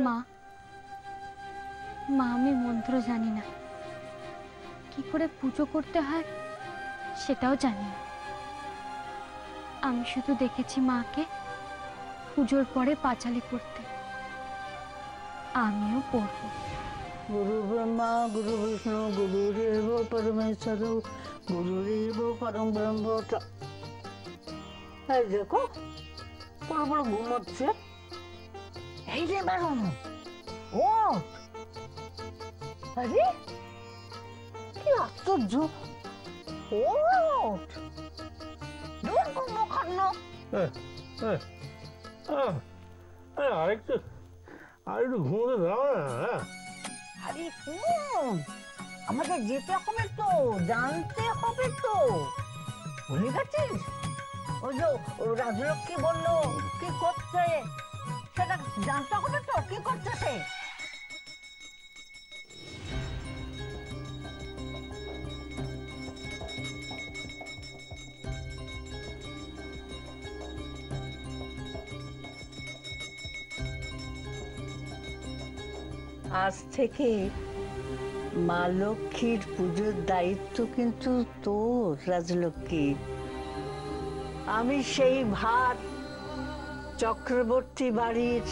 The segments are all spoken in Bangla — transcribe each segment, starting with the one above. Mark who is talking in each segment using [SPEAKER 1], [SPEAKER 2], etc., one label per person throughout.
[SPEAKER 1] মা মা আমি মন্ত্র জানি না, কি করে পুজো করতে হয় সেটাও জানি না। আমি শুধু দেখেছি মাকে পুজোর পরে পাঁচালি পড়তে, আমিও পড়ব।
[SPEAKER 2] গুরু ব্রহ্মা গুরু বিষ্ণু গুরুদেব পরমেশ্বর গুরুদেব পরম ব্রহ্ম। এই দেখো বড় বড় ঘুমাচ্ছে। এই যে বারণ ও, আরে কি আশ্চর্য, ওঠ দূর কুম্ভকর্ণ।
[SPEAKER 3] আরেকটু ঘুমোতে দাও না।
[SPEAKER 2] আরে শুনুন, আমাদের যেতে হবে তো, জানতে হবে তো, ভুলে গেছিস? ওই যে রাজলক্ষ্মী বললো কি করছে সেটা জানতে হবে তো, কি করছে সে। আজ থেকে মা লক্ষ্মীর পুজোর দায়িত্ব কিন্তু তোর রাজলক্ষ্মী। আমি সেই ভার চক্রবর্তী বাড়ির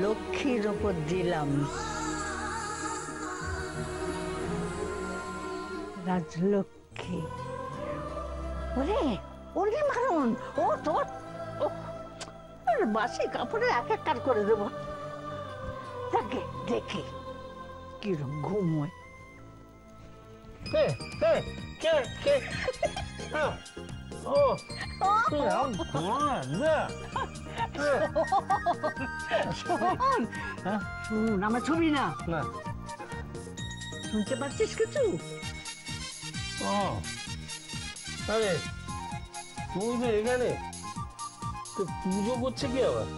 [SPEAKER 2] লক্ষ্মীর ওপর দিলাম। রাজলক্ষ্মী ওরে ওরে মারণ, ও তোর বাসি কাপড়ে এক এক কার করে দেবো। দেখে দেখে কিরম ঘুমোয়। শুন, আমার ছবি না, শুনতে পাচ্ছিস কিছু?
[SPEAKER 3] আরে তুমি তো এখানে, তো পুজো করছে কি আবার?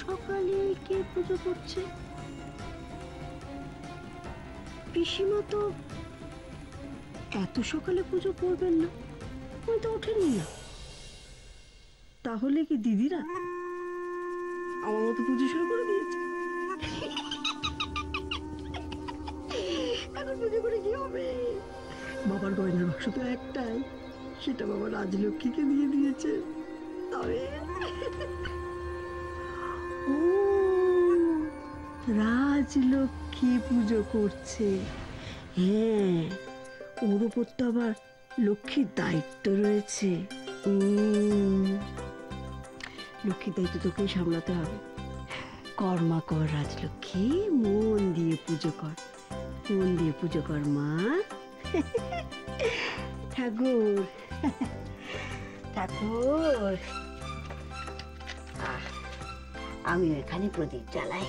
[SPEAKER 4] সকালে কে পুজো করছে? পিসিমা তো এত সকালে পুজো করবেন না, ওই তো ওঠেনি না। তাহলে কি দিদিরা আমার মতো পুজো শুরু করে দিয়েছে? এখন পুজো করে কি হবে? বাবার গয়নার বাক্স তো একটাই, সেটা বাবা রাজলক্ষ্মীকে দিয়ে দিয়েছে। তবে রাজলক্ষ্মী পুজো করছে, হ্যাঁ, ওর উপর তো আবার লক্ষ্মীর দায়িত্ব রয়েছে। লক্ষ্মীর দায়িত্ব তোকেই সামলাতে হবে। কর্মা কর রাজলক্ষ্মী, মন দিয়ে পুজো কর, মন দিয়ে পুজো কর মা। ঠাকুর ঠাকুর, আমি এখানে প্রদীপ জ্বালাই।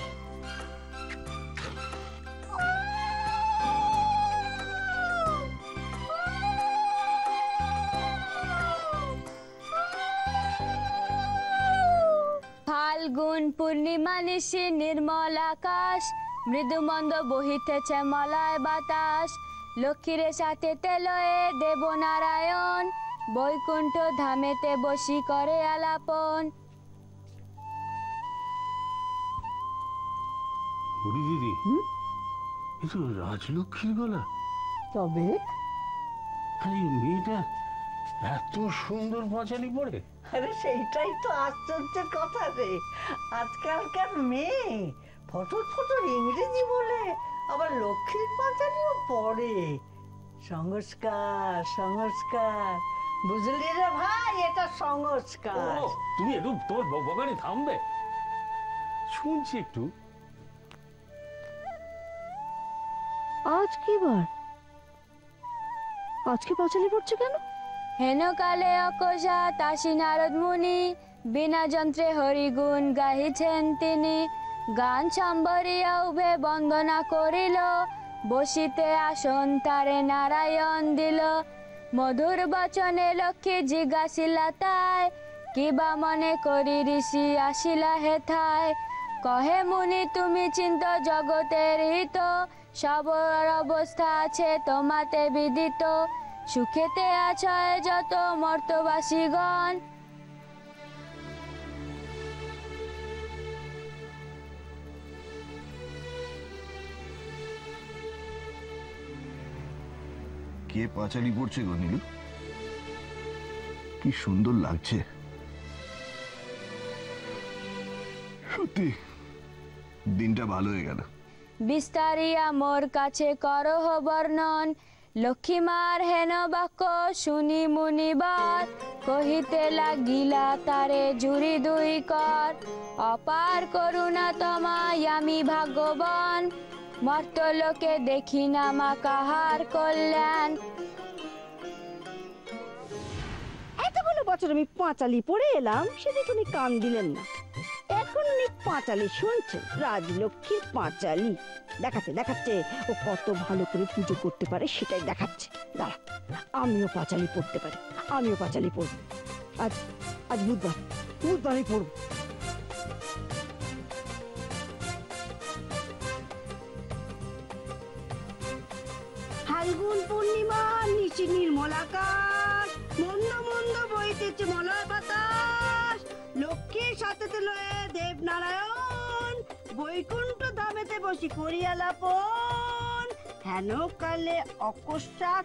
[SPEAKER 1] ফাল্গুন পূর্ণিমা নিশি নির্মল আকাশ, মৃদুমন্দ বহিতেছে মলয় বাতাস, লক্ষ্মীরে সাথে তেলয়ে দেব নারায়ণ, বৈকুণ্ঠ ধামেতে বসি করে আলাপন।
[SPEAKER 3] দিদি, এ তো রাজলক্ষ্মীর গলা।
[SPEAKER 2] তবে
[SPEAKER 3] মেয়েটা এত সুন্দর পাঁচালি পড়ে।
[SPEAKER 2] আরে সেইটাই তো আশ্চর্যের কথা রে, আজকালকার মেয়ে ফটর ফটর ইংরেজি বলে, আবার লক্ষ্মীর পাঁচালিও পড়ে। সংস্কার সংস্কার, বুঝলি রে ভাই, এটা সংস্কার।
[SPEAKER 3] তুমি একটু তোমার বকবকানি থামবে? শুনছি একটু।
[SPEAKER 4] আজ কি বার? আজকে পাঁচালি পড়ছে কেন?
[SPEAKER 5] হেনকালে অকস্মাৎ আসি নারদ মুনি, বিনা যন্ত্রে হরিগুণ গাহিছেন তিনি। গান সম্বরিয়া উভে বন্দনা করিল, বসিতে আসন তারে নারায়ণ দিল। মধুর বচনে লক্ষ্মী জিজ্ঞাসিলা তাই, কিবা মনে করি ঋষি আসিলা হেথায়। কহে মুনি তুমি চিন্ত জগতের হিত, সবার অবস্থা আছে তোমাতে বিদিত। সুখেতে আছয় যত মর্তবাসীগণ,
[SPEAKER 6] কে পাঁচালি পড়ছে গো নীলু? কি সুন্দর লাগছে সত্যি, দিনটা ভালো হয়ে গেল।
[SPEAKER 5] বিস্তারিয়া মোর কাছে করহ বর্ণন, লক্ষ্মীমার হেন বাক্য শুনি মুনিবার। কহিতে লাগিলা তারে জুড়ি দুই কর, অপার করুণা তোমায় আমি ভাগ্যবান। মর্তলোকে দেখি না মা কাহার কল্যাণ।
[SPEAKER 4] এতগুলো বছর আমি পাঁচালি পড়ে এলাম, সেদিকে উনি কান দিলেন না। এখন উনি পাঁচালি শুনছেন, রাজলক্ষ্মীর পাঁচালি দেখাচ্ছে দেখাচ্ছে ও কত ভালো করে পুজো করতে পারে সেটাই দেখাচ্ছে। দাঁড়া, আমিও পাঁচালি পড়তে পারি, আমিও পাঁচালি পড়ব। আজ আজ বুধবার, বুধবারই পড়ব। ফাল্গুন পূর্ণিমা, নিচে নির্মল আকাশ, মন্দ মন্দ বইতেছে মলয় বাতাস। লক্ষ্মীর সাথে লয়ে দেব নারায়ণ, বৈকুণ্ঠ ধামেতে বসি করিয়া লাপন। হেন কালে অকস্মাৎ।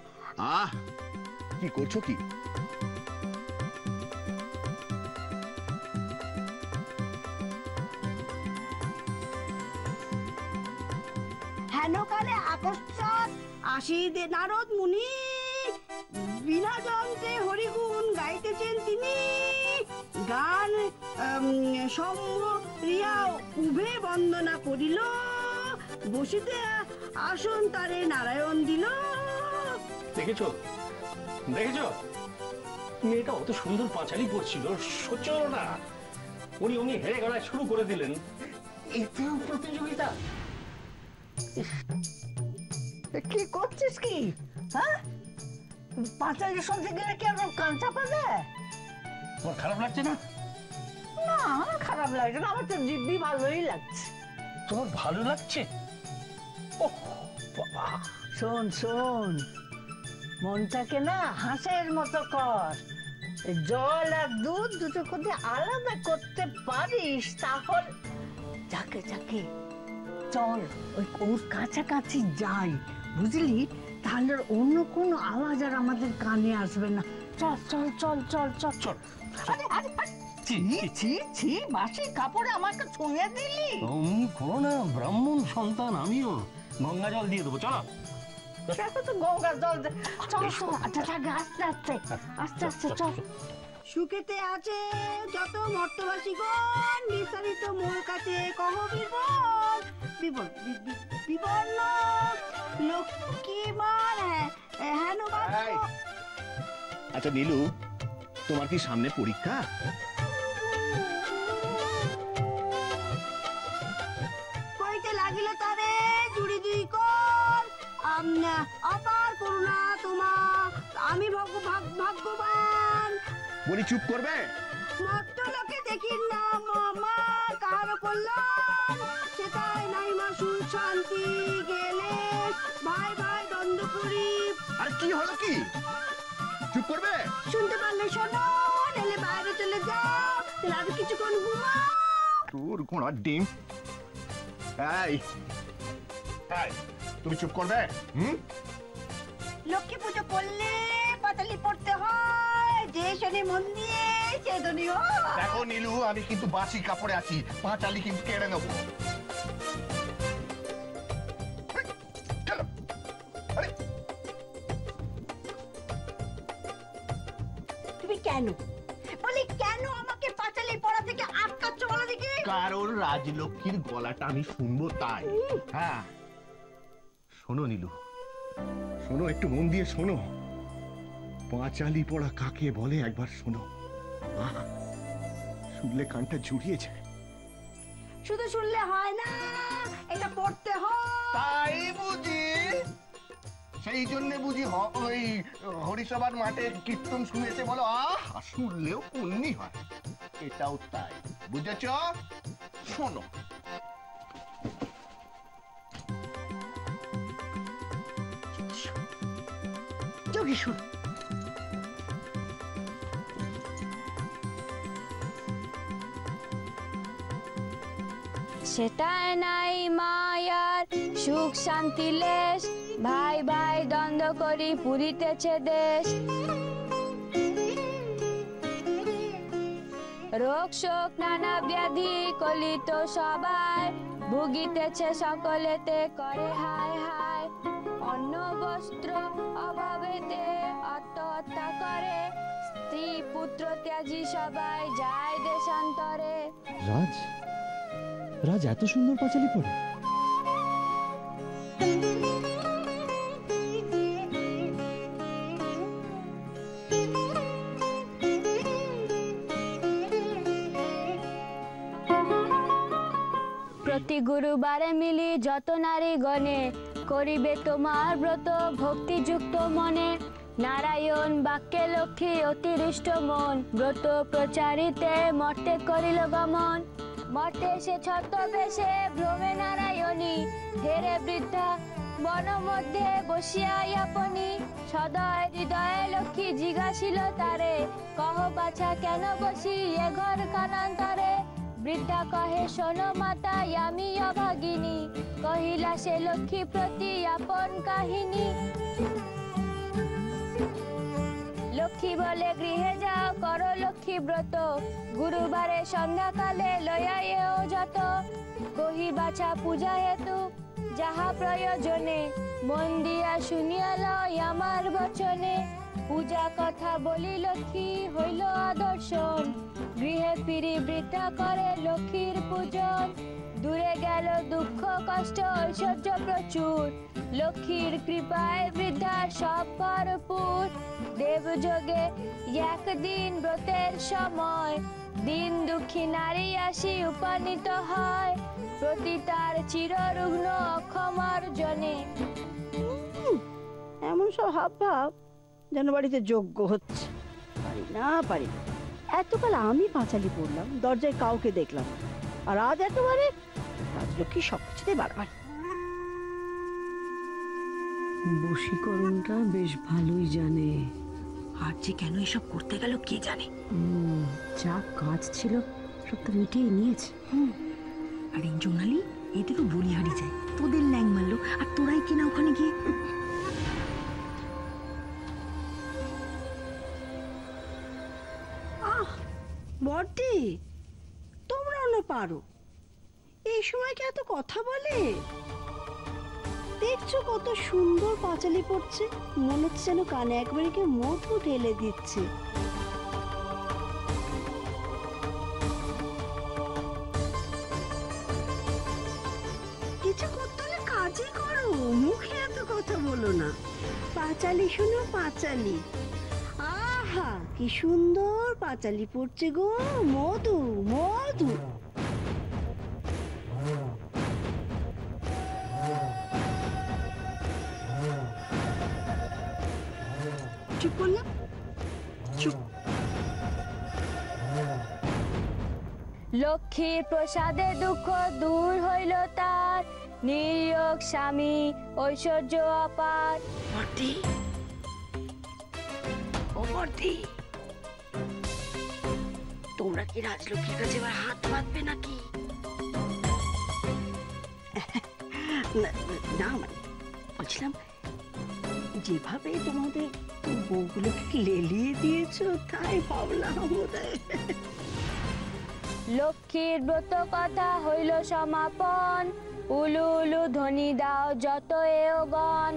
[SPEAKER 6] আহ, কি করছো কি?
[SPEAKER 4] হেন কালে আকস্মাৎ আসি নারদ মুনি, বিনা যন্ত্রে হরিগুণ গাইতেছেন তিনি। গান সম্বরিয়া উভে বন্দনা করিল, বসিতে আসন তারে নারায়ণ দিল।
[SPEAKER 3] দেখেছো দেখেছো, মেয়েটা অত সুন্দর পাঁচালি পড়ছিল, সহ্য হলো না। উনি হেরে গলায় শুরু করে দিলেন। এতেও প্রতিযোগিতা?
[SPEAKER 2] কি করছিস কি? হ্যাঁ, পাঁচালি শুনতে গেলে কি আর কান চাপা দেয়?
[SPEAKER 3] তোমার খারাপ লাগছে না?
[SPEAKER 2] না, আমার খারাপ লাগছে না, আমার তো দিব্যি ভালোই লাগছে।
[SPEAKER 3] তোমার ভালো লাগছে? ওহ বাবা,
[SPEAKER 2] শোন শোন, মনটাকে না হাঁসের মতো কর। এই জল আর দুধ দুটো যদি আলাদা করতে পারিস তাহলে যাকে যাকে চল ওর কাছাকাছি যাই, বুঝলি? তাহলে অন্য কোনো আওয়াজ আর আমাদের কানে আসবে না। চল চল চল চল চল চল। আরে আরে ছি ছি ছি, বাসি কাপড়ে আমাকে ছুঁয়ে দিলি।
[SPEAKER 3] অমনি করো না, ব্রাহ্মণ সন্তান আমিও। গঙ্গা জল দিয়ে দেবো, চলো।
[SPEAKER 2] দেখো তো গঙ্গা জল চল চল। আচ্ছা আস্তে আস্তে আস্তে আস্তে চল।
[SPEAKER 4] সুখেতে আছে যত মর্তবাসীগণ, বিস্তারিত মোর কাছে কহ বিবল। বিবল বিবর্ণ লক্ষ্মীমার হেন বাক্য।
[SPEAKER 6] আচ্ছা নীলু, তোমার কি সামনে পরীক্ষা?
[SPEAKER 4] কইতে লাগিল তারে জুড়ি দুই কর, অপার করুণা তোমা আমি ভাগ্যবান।
[SPEAKER 6] বলি চুপ করবে?
[SPEAKER 4] মর্তলোকে দেখি না মা কাহার কল্যাণ, সেটাই নাই মা সুখ শান্তি গেলে ভাই ভাই দ্বন্দ্ব করি।
[SPEAKER 6] আর কি হলো কি? চুপ করবে?
[SPEAKER 4] শুনতে পারলে শোনো, এলে বাইরে চলে যাও, আর কিছুক্ষণ ঘুমাও।
[SPEAKER 6] তোর ঘোড়ার ডিম। এই এই, তুমি চুপ করবে?
[SPEAKER 4] লক্ষ্মী পুজো করলে পাতালি পড়তে হয়, যে শনি মন দিয়ে সে ধনী হয়।
[SPEAKER 6] দেখো নীলু, আমি কিন্তু বাসি কাপড়ে আছি, পাঁচালি কিন্তু কেড়ে নেবো। চলো। আরে
[SPEAKER 4] তুমি কেন বলি, কেন আমাকে পাঁচালি পড়া থেকে আটকাচ্ছ বলো দেখি?
[SPEAKER 6] কারণ রাজলক্ষ্মীর গলাটা আমি শুনবো তাই। হ্যাঁ, শোনো নীলু, শোনো, একটু মন দিয়ে শোনো। পাঁচালি পড়া কাকে বলে একবার শোনো। আহা, শুনলে কানটা জুড়িয়ে যায়।
[SPEAKER 4] শুধু শুনলে হয় না, এটা পড়তে হয়।
[SPEAKER 6] তাই বুঝি? সেই জন্য বুঝি ওই হরিসভার মাঠে কীর্তন শুনেছে বলো, আহ শুনলেও পুণ্যি হয়। এটাও তাই, বুঝেছ? শোনো,
[SPEAKER 4] যোগী শোনো।
[SPEAKER 5] সেটাই নাই মায়ার সুখ শান্তি লেশ, ভাই ভাই দ্বন্দ্ব করি পুরিতেছে দেশ। রোগ শোক নানা ব্যাধি কলিত সবাই, ভুগিতেছে সকলেতে করে হায় হায়। অন্ন বস্ত্র অভাবেতে আত্মহত্যা করে, স্ত্রী পুত্র ত্যাজি সবাই যায় দেশান্তরে।
[SPEAKER 7] রাজ, রাজ এত সুন্দর পাঁচালি পড়ে?
[SPEAKER 5] প্রতি গুরুবারে মিলি যত নারী গণে, করিবে তোমার ব্রত ভক্তিযুক্ত মনে। নারায়ণ বাক্যে লক্ষ্মী অতিরিষ্ট মন, ব্রত প্রচারিতে মর্তে করিল গমন। মর্তে সে ছদ্মবেশে ভ্রমে নারায়ণী, ধীরে বৃদ্ধা বন মধ্যে বসিয়া আপনি। সদয় হৃদয়ে লক্ষ্মী জিজ্ঞাসিল তারে, কহ বাছা কেন বসি এ ঘর কানান্তরে। বৃদ্ধা কহে শোনো মাতা আমি অভাগিনী, কহিলা সে লক্ষ্মী প্রতি আপন কাহিনী। লক্ষ্মী বলে গৃহে যাও করো লক্ষ্মী ব্রত, গুরুবারে সন্ধ্যাকালে লয়া এও যত। কহি বাছা পূজা হেতু যাহা প্রয়োজনে, মন দিয়া শুনিয়া লয় আমার বচনে। পূজা কথা বলি লক্ষ্মী হইল আদর্শন, গৃহে ফিরি বৃদ্ধা করে লক্ষ্মীর পূজন। দূরে গেল দুঃখ কষ্ট ঐশ্বর্য প্রচুর, লক্ষ্মীর কৃপায় বৃদ্ধার সব ভরপুর। দেবযোগে একদিন ব্রতের সময়, দিন দুঃখী নারী আসি উপনীত হয়। প্রতি তার চিররুগ্ন অক্ষমার জনে।
[SPEAKER 4] এমন সব হাব ভাব যেন বাড়িতে যোগ্য হচ্ছে। পারি না, পারি না। এতকাল আমি পাঁচালি পড়লাম, দরজায় কাউকে দেখলাম না। আর আজ একেবারে রাজলক্ষ্মী সবকিছুতে বাড়াবাড়ি।
[SPEAKER 8] বশীকরণটা বেশ ভালোই জানে।
[SPEAKER 9] আর যে কেন এসব করতে গেল কে জানে।
[SPEAKER 8] যা কাজ ছিল সব তো মিটিয়ে নিয়েছে।
[SPEAKER 9] আর এই জোনালি এদেরও বলিহারি যায়, তোদের ল্যাং মারলো আর তোরাই কিনা ওখানে গিয়ে।
[SPEAKER 4] বড়দি, তোমরাও না পারো, এই সময় কি এত কথা বলে? দেখছো কত সুন্দর পাঁচালি পড়ছে, মনে হচ্ছে যেন কানে একবারে কেউ মধু ঢেলে দিচ্ছে। কিছু করতে হলে কাজই করো, মুখে এত কথা বলো না। পাঁচালি শোনো, পাঁচালি। আহা কি সুন্দর পাঁচালি পড়ছে গো, মধু মধু। চুপ করলাম, চুপ।
[SPEAKER 5] লক্ষ্মীর প্রসাদে দুঃখ দূর হইল তার, নিয়োগ স্বামী ঐশ্বর্য অপার।
[SPEAKER 9] বর্দি, ও বর্দি, তোমরা কি রাজলক্ষ্মীর কাছে এবার হাত বাঁধবে নাকি?
[SPEAKER 4] না মানে বলছিলাম, যেভাবে তোমাদের বউগুলোকে লেলিয়ে দিয়েছো তাই ভাবলাম বোধহয়।
[SPEAKER 5] লক্ষ্মীর ব্রত কথা হইল সমাপন, উলু উলু ধ্বনি দাও যত এও গণ।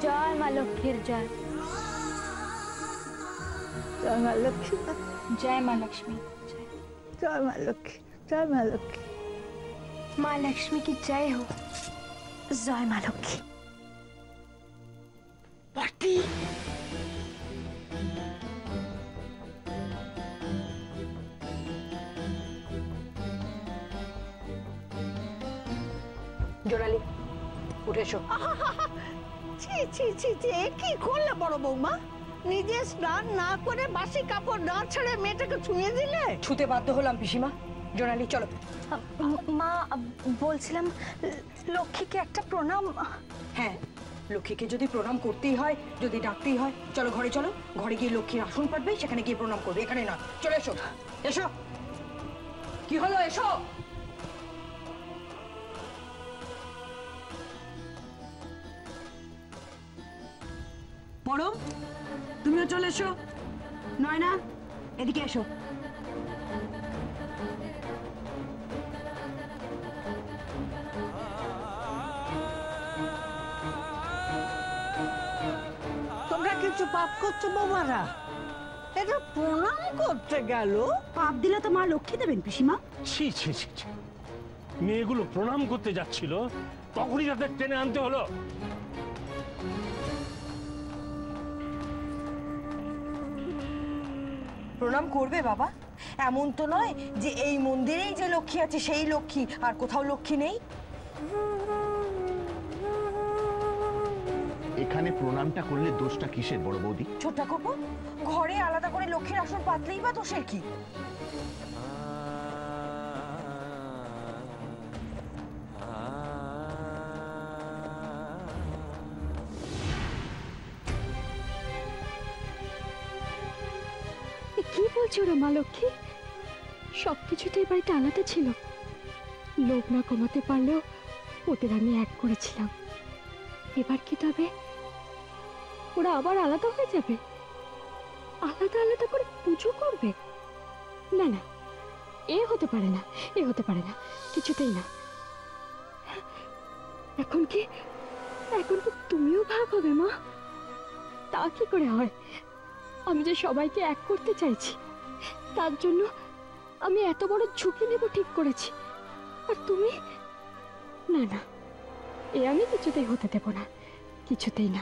[SPEAKER 5] জয় মা লক্ষ্মীর জয়।
[SPEAKER 4] জয় মা লক্ষ্মী,
[SPEAKER 1] জয় মা লক্ষ্মী।
[SPEAKER 4] জয় মা লক্ষ্মী, জয় মা লক্ষ্মী।
[SPEAKER 1] माँ लक्ष्मी की जय हो।
[SPEAKER 9] জয় মা লক্ষ্মী।
[SPEAKER 8] জোনালি উঠে এসো।
[SPEAKER 4] ছি ছি ছি ছি, এ কি করলে বড় বৌমা? নিজে স্নান না করে বাসি কাপড় না ছেড়ে মেয়েটাকে ছুঁয়ে দিলে।
[SPEAKER 8] ছুতে বাধ্য হলাম পিসিমা। জোনালি চলো।
[SPEAKER 9] মা বলছিলাম লক্ষ্মীকে একটা প্রণাম।
[SPEAKER 8] হ্যাঁ, লক্ষ্মীকে যদি প্রণাম করতেই হয়, যদি ডাকতেই হয়, চলো ঘরে চলো। ঘরে গিয়ে লক্ষ্মীর আসন পাতবে, সেখানে গিয়ে প্রণাম করবে, এখানে নয়। চলে এসো এসো। কি হলো, এসো। পরম, তুমিও চলে এসো। নয়না, এদিকে এসো।
[SPEAKER 4] তোমরা কিছু পাপ করছো বৌমারা? এটা প্রণাম করতে গেল?
[SPEAKER 9] পাপ দিলে তো মা লক্ষ্মী দেবেন পিসিমা।
[SPEAKER 3] ছি ছি ছি ছি, মেয়েগুলো প্রণাম করতে যাচ্ছিল, তখনই তাদের টেনে আনতে হলো।
[SPEAKER 8] প্রণাম করবে বাবা, এমন তো নয় যে এই মন্দিরেই যে লক্ষ্মী আছে সেই লক্ষ্মী, আর কোথাও লক্ষ্মী নেই।
[SPEAKER 6] এখানে প্রণামটা করলে দোষটা কিসের বড় বৌদি?
[SPEAKER 8] ছোট কাকু, ঘরে আলাদা করে লক্ষ্মীর আসন পাতলেই বা দোষের কি?
[SPEAKER 1] কি বলছো রে মা লক্ষ্মী? সবকিছু তো এই বাড়িতে আলাদা ছিল। লোভ না কমাতে পারলেও ওদের আমি এক করেছিলাম। এবার কি তবে ওরা আবার আলাদা হয়ে যাবে? আলাদা আলাদা করে পুজো করবে? না না, এ হতে পারে না, এ হতে পারে না, কিছুতেই না। এখন কি তুমিও ভাগ হবে মা? তা কি করে হয়? আমি যে সবাইকে এক করতে চাইছি, তার জন্য আমি এত বড় ঝুঁকি নেব ঠিক করেছি, আর তুমি? না না, এ আমি কিছুতেই হতে দেব না, কিছুতেই না।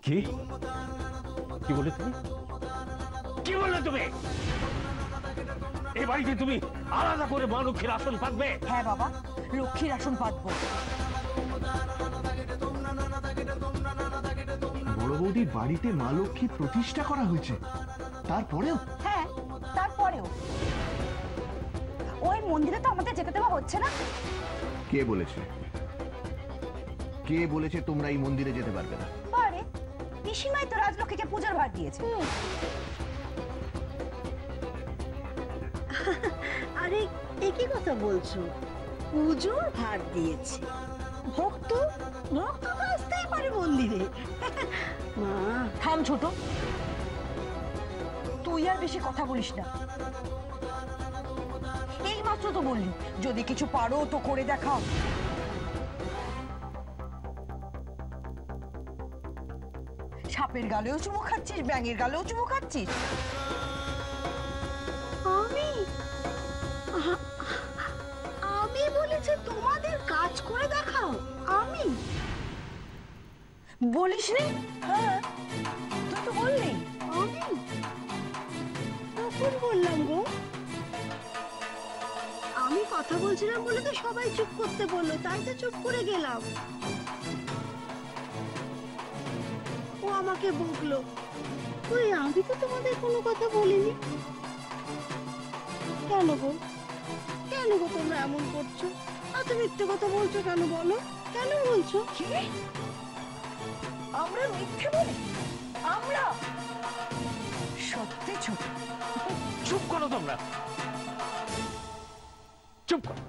[SPEAKER 3] কি কি বলে তুমি? কি বললে তুমি? এই বাড়িতে তুমি আলাদা করে মা লক্ষ্মীর আসন পাতবে?
[SPEAKER 8] হ্যাঁ বাবা, লক্ষ্মীর আসন পাতবো।
[SPEAKER 6] বড় বৌদির বাড়িতে মা লক্ষ্মী প্রতিষ্ঠা করা হয়েছে, তারপরেও?
[SPEAKER 9] হ্যাঁ, তারপরেও ওই মন্দিরে তো আমাদের যেতে দেওয়া হচ্ছে না।
[SPEAKER 6] কে বলেছে? কে বলেছে তোমরা এই মন্দিরে যেতে পারবে না?
[SPEAKER 9] পারে, পিসিমাই তো রাজলক্ষ্মীকে পূজার ভার দিয়েছে।
[SPEAKER 4] আরে একই কথা বলছো? পুজোর ভার দিয়েছে? ভক্ত ভক্ত তো আসতেই পারে মন্দিরে। মা
[SPEAKER 8] থাম ছোট, তুই আর বেশি কথা বলিস না। এই মাত্র তো বললি যদি কিছু পারো তো করে দেখাও। সাপের গালেও চুমু খাচ্ছিস, ব্যাঙের গালেও চুমু খাচ্ছিস।
[SPEAKER 4] আমি বলেছি তোমাদের কাজ করে দেখাও? আমি
[SPEAKER 8] বলিস রে? হ্যাঁ, তুই তো বললি।
[SPEAKER 4] আমি কখন বললাম গো? আমি কথা বলছিলাম বলে তো সবাই চুপ করতে বললো, তাই তো চুপ করে গেলাম। ও আমাকে বকলো। ওই আমি তো তোমাদের কোনো কথা বলিনি। কেন গো, কেন গো তোমরা এমন করছো? এত মিথ্যে কথা বলছো কেন বলো? কেন বলছো?
[SPEAKER 8] আমরা মিথ্যে বলি? আমরা? সত্যি ছোট।
[SPEAKER 3] চুপ করো তোমরা, চুপ করো।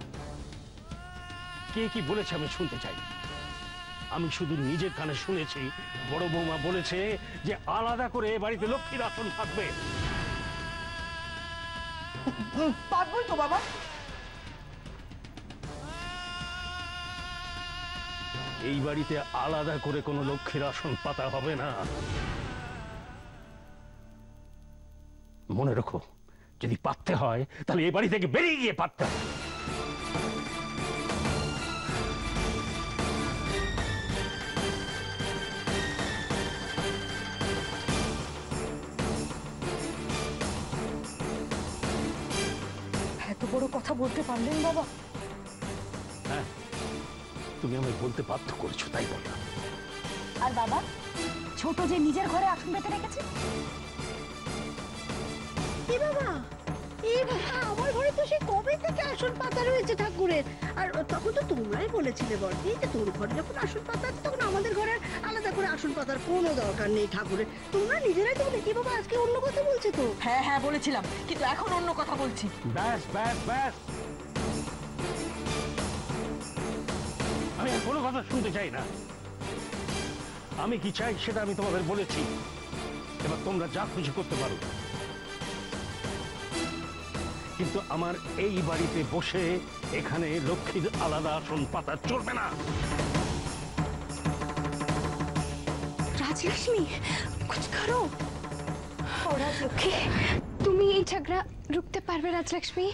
[SPEAKER 3] কে কি বলেছে আমি শুনতে চাই। আমি শুধু নিজের কানে শুনেছি বড় বৌমা বলেছে যে আলাদা করে এ বাড়িতে লক্ষ্মীর আসন থাকবে।
[SPEAKER 8] পারবই তো বাবা।
[SPEAKER 3] এই বাড়িতে আলাদা করে কোনো লক্ষ্মীর আসন পাতা হবে না। মনে রাখো, যদি পাততে হয় তাহলে এই বাড়ি থেকে বেরিয়ে গিয়ে পাততে হবে।
[SPEAKER 8] কথা বলতে পারলেন বাবা?
[SPEAKER 3] হ্যাঁ, তুমি আমায় বলতে বাধ্য করেছো, তাই বললাম।
[SPEAKER 9] আর বাবা, ছোট যে নিজের ঘরে আসন পেতে রেখেছে।
[SPEAKER 4] এ বাবা, এ বাবা, আমার ঘরে তো সে কবে থেকে আসন পাতা রয়েছে ঠাকুরের। আর তখন তো তোমরাই বলেছিলে বর্দি যে তোর ঘরে যখন আসন পাতা আছে তখন আমাদের ঘরে আলাদা করে আসন পাতার কোনো দরকার নেই ঠাকুরের। তোমরা নিজেরাই তো বলে। এ বাবা, আজকে অন্য কথা বলছে তো।
[SPEAKER 8] হ্যাঁ হ্যাঁ বলেছিলাম, কিন্তু এখন অন্য কথা বলছি।
[SPEAKER 3] ব্যাস ব্যাস ব্যাস, আমি আর কোনো কথা শুনতে চাই না। আমি কি চাই সেটা আমি তোমাদের বলেছি, এবার তোমরা যা খুশি করতে পারো, কিন্তু আমার এই বাড়িতে বসে এখানে লক্ষ্মীর আলাদা আসন পাতা চলবে না।
[SPEAKER 1] রাজলক্ষ্মী, কুছ করো। ও রাজলক্ষ্মী, তুমি এই ঝগড়া রুখতে পারবে রাজলক্ষ্মী?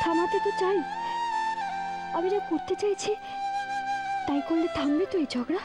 [SPEAKER 1] থামাতে তো চাই, আমি যা করতে চাইছি তাই করলে থামবে তো এই ঝগড়া?